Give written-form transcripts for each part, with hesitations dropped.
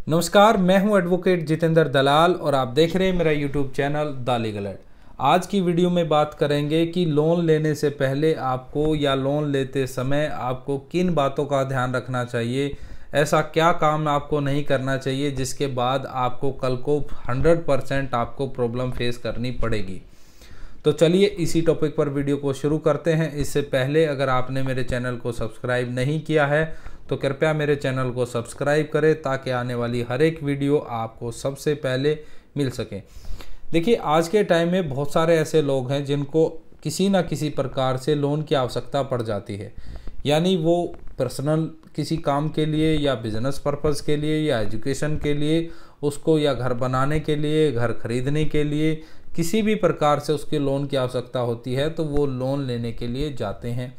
नमस्कार, मैं हूं एडवोकेट जितेंद्र दलाल और आप देख रहे हैं मेरा YouTube channel the legal aid. आज की वीडियो में बात करेंगे कि लोन लेने से पहले आपको या लोन लेते समय आपको किन बातों का ध्यान रखना चाहिए, ऐसा क्या काम आपको नहीं करना चाहिए जिसके बाद आपको कल को 100% आपको प्रॉब्लम फेस करनी पड़ेगी। तो चलिए इसी टॉपिक पर वीडियो को शुरू करते हैं। इससे पहले अगर आपने मेरे चैनल को सब्सक्राइब नहीं किया है तो कृपया मेरे चैनल को सब्सक्राइब करें ताकि आने वाली हर एक वीडियो आपको सबसे पहले मिल सके। देखिए, आज के टाइम में बहुत सारे ऐसे लोग हैं जिनको किसी न किसी प्रकार से लोन की आवश्यकता पड़ जाती है, यानी वो पर्सनल किसी काम के लिए या बिजनेस पर्पस के लिए या एजुकेशन के लिए उसको, या घर बनाने के लिए, घर खरीदने के लिए, किसी भी प्रकार से उसके लोन की आवश्यकता होती है तो वो लोन लेने के लिए जाते हैं।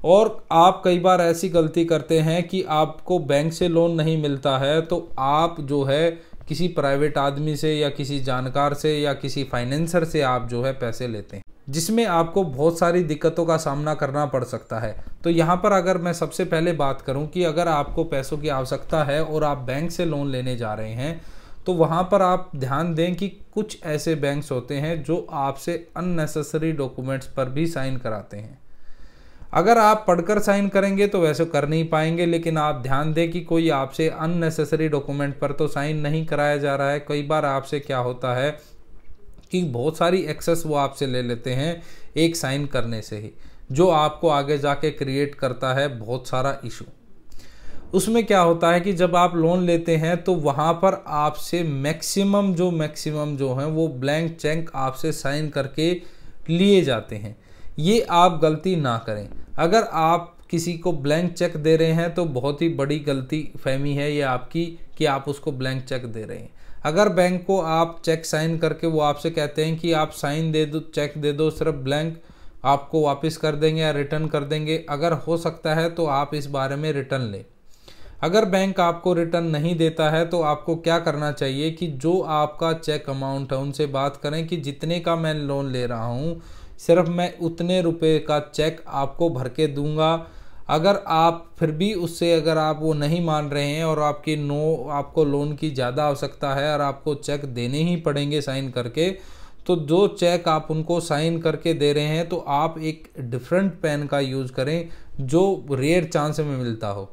और आप कई बार ऐसी गलती करते हैं कि आपको बैंक से लोन नहीं मिलता है तो आप जो है किसी प्राइवेट आदमी से या किसी जानकार से या किसी फाइनेंसर से आप जो है पैसे लेते हैं, जिसमें आपको बहुत सारी दिक्कतों का सामना करना पड़ सकता है। तो यहाँ पर अगर मैं सबसे पहले बात करूँ कि अगर आपको पैसों की आवश्यकता है और आप बैंक से लोन लेने जा रहे हैं तो वहाँ पर आप ध्यान दें कि कुछ ऐसे बैंक्स होते हैं जो आपसे अननेसेसरी डॉक्यूमेंट्स पर भी साइन कराते हैं। अगर आप पढ़कर साइन करेंगे तो वैसे कर नहीं पाएंगे, लेकिन आप ध्यान दें कि कोई आपसे अननेसेसरी डॉक्यूमेंट पर तो साइन नहीं कराया जा रहा है। कई बार आपसे क्या होता है कि बहुत सारी एक्सेस वो आपसे ले लेते हैं एक साइन करने से ही, जो आपको आगे जाके क्रिएट करता है बहुत सारा इशू। उसमें क्या होता है कि जब आप लोन लेते हैं तो वहाँ पर आपसे मैक्सिमम जो हैं वो ब्लैंक चेक आपसे साइन करके लिए जाते हैं। ये आप गलती ना करें। अगर आप किसी को ब्लैंक चेक दे रहे हैं तो बहुत ही बड़ी गलती फहमी है ये आपकी कि आप उसको ब्लैंक चेक दे रहे हैं। अगर बैंक को आप चेक साइन करके वो आपसे कहते हैं कि आप साइन दे दो, चेक दे दो, सिर्फ ब्लैंक आपको वापस कर देंगे या रिटर्न कर देंगे, अगर हो सकता है तो आप इस बारे में रिटर्न लें। अगर बैंक आपको रिटर्न नहीं देता है तो आपको क्या करना चाहिए कि जो आपका चेक अमाउंट है उनसे बात करें कि जितने का मैं लोन ले रहा हूँ सिर्फ मैं उतने रुपए का चेक आपको भर के दूंगा। अगर आप फिर भी उससे अगर आप वो नहीं मान रहे हैं और आपको लोन की ज़्यादा आवश्यकता है और आपको चेक देने ही पड़ेंगे साइन करके, तो जो चेक आप उनको साइन करके दे रहे हैं तो आप एक डिफरेंट पेन का यूज़ करें जो रेयर चांस में मिलता हो,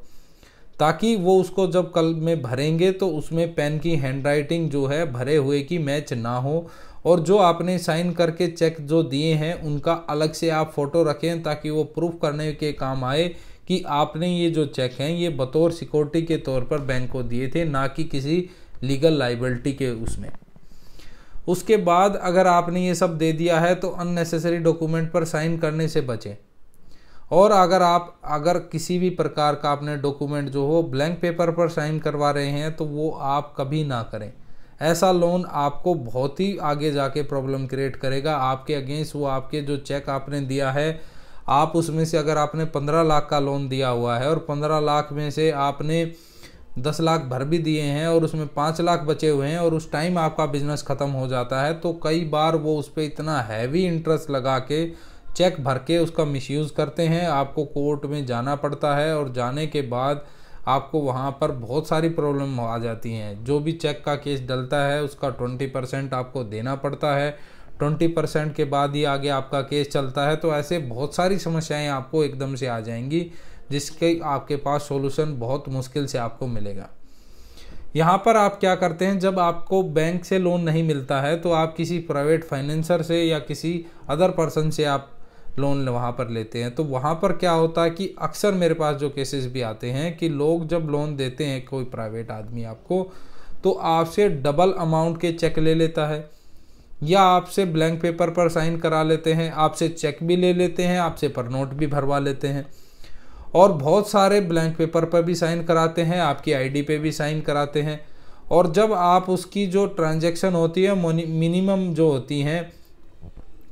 ताकि वो उसको जब कल में भरेंगे तो उसमें पेन की हैंडराइटिंग जो है भरे हुए की मैच ना हो। और जो आपने साइन करके चेक जो दिए हैं उनका अलग से आप फ़ोटो रखें ताकि वो प्रूफ करने के काम आए कि आपने ये जो चेक हैं ये बतौर सिक्योरिटी के तौर पर बैंक को दिए थे, ना कि किसी लीगल लाइबिलिटी के उसमें। उसके बाद अगर आपने ये सब दे दिया है तो अननेसेसरी डॉक्यूमेंट पर साइन करने से बचें। और अगर किसी भी प्रकार का आपने डॉक्यूमेंट जो हो ब्लैंक पेपर पर साइन करवा रहे हैं तो वो आप कभी ना करें। ऐसा लोन आपको बहुत ही आगे जाके प्रॉब्लम क्रिएट करेगा आपके अगेंस्ट। वो आपके जो चेक आपने दिया है, आप उसमें से अगर आपने 15 लाख का लोन दिया हुआ है और 15 लाख में से आपने 10 लाख भर भी दिए हैं और उसमें 5 लाख बचे हुए हैं और उस टाइम आपका बिजनेस ख़त्म हो जाता है, तो कई बार वो उस पर इतना हैवी इंटरेस्ट लगा के चेक भर के उसका मिसयूज़ करते हैं। आपको कोर्ट में जाना पड़ता है और जाने के बाद आपको वहाँ पर बहुत सारी प्रॉब्लम आ जाती हैं। जो भी चेक का केस डलता है उसका 20% आपको देना पड़ता है, 20% के बाद ही आगे आपका केस चलता है। तो ऐसे बहुत सारी समस्याएं आपको एकदम से आ जाएंगी जिसके आपके पास सॉल्यूशन बहुत मुश्किल से आपको मिलेगा। यहाँ पर आप क्या करते हैं, जब आपको बैंक से लोन नहीं मिलता है तो आप किसी प्राइवेट फाइनेंसर से या किसी अदर पर्सन से आप लोन वहाँ पर लेते हैं। तो वहाँ पर क्या होता है कि अक्सर मेरे पास जो केसेस भी आते हैं कि लोग जब लोन देते हैं कोई प्राइवेट आदमी आपको, तो आपसे डबल अमाउंट के चेक ले लेता है या आपसे ब्लैंक पेपर पर साइन करा लेते हैं, आपसे चेक भी ले लेते हैं, आपसे पर नोट भी भरवा लेते हैं और बहुत सारे ब्लैंक पेपर पर भी साइन कराते हैं, आपकी आईडी पे भी साइन कराते हैं। और जब आप उसकी जो ट्रांजैक्शन होती है मिनिमम जो होती हैं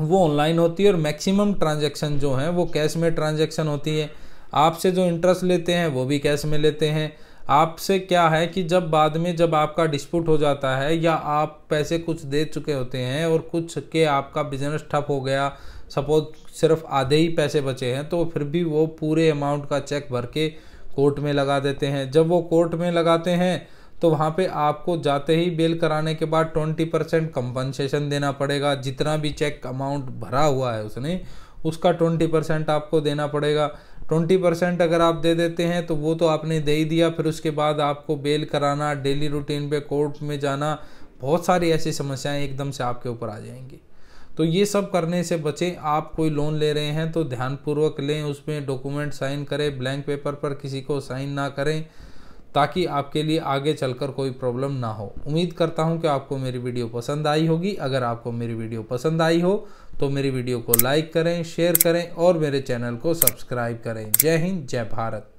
वो ऑनलाइन होती है और मैक्सिमम ट्रांजैक्शन जो हैं वो कैश में ट्रांजैक्शन होती है। आपसे जो इंटरेस्ट लेते हैं वो भी कैश में लेते हैं। आपसे क्या है कि जब बाद में जब आपका डिस्प्यूट हो जाता है या आप पैसे कुछ दे चुके होते हैं और कुछ के आपका बिजनेस ठप हो गया, सपोज सिर्फ आधे ही पैसे बचे हैं, तो फिर भी वो पूरे अमाउंट का चेक भर के कोर्ट में लगा देते हैं। जब वो कोर्ट में लगाते हैं तो वहाँ पे आपको जाते ही बेल कराने के बाद 20% कंपनसेशन देना पड़ेगा। जितना भी चेक अमाउंट भरा हुआ है उसने, उसका 20% आपको देना पड़ेगा। 20% अगर आप दे देते हैं तो वो तो आपने दे ही दिया, फिर उसके बाद आपको बेल कराना, डेली रूटीन पे कोर्ट में जाना, बहुत सारी ऐसी समस्याएं एकदम से आपके ऊपर आ जाएंगी। तो ये सब करने से बचें। आप कोई लोन ले रहे हैं तो ध्यानपूर्वक लें, उसमें डॉक्यूमेंट साइन करें, ब्लैंक पेपर पर किसी को साइन ना करें, ताकि आपके लिए आगे चलकर कोई प्रॉब्लम ना हो। उम्मीद करता हूं कि आपको मेरी वीडियो पसंद आई होगी। अगर आपको मेरी वीडियो पसंद आई हो तो मेरी वीडियो को लाइक करें, शेयर करें और मेरे चैनल को सब्सक्राइब करें। जय हिंद, जय भारत।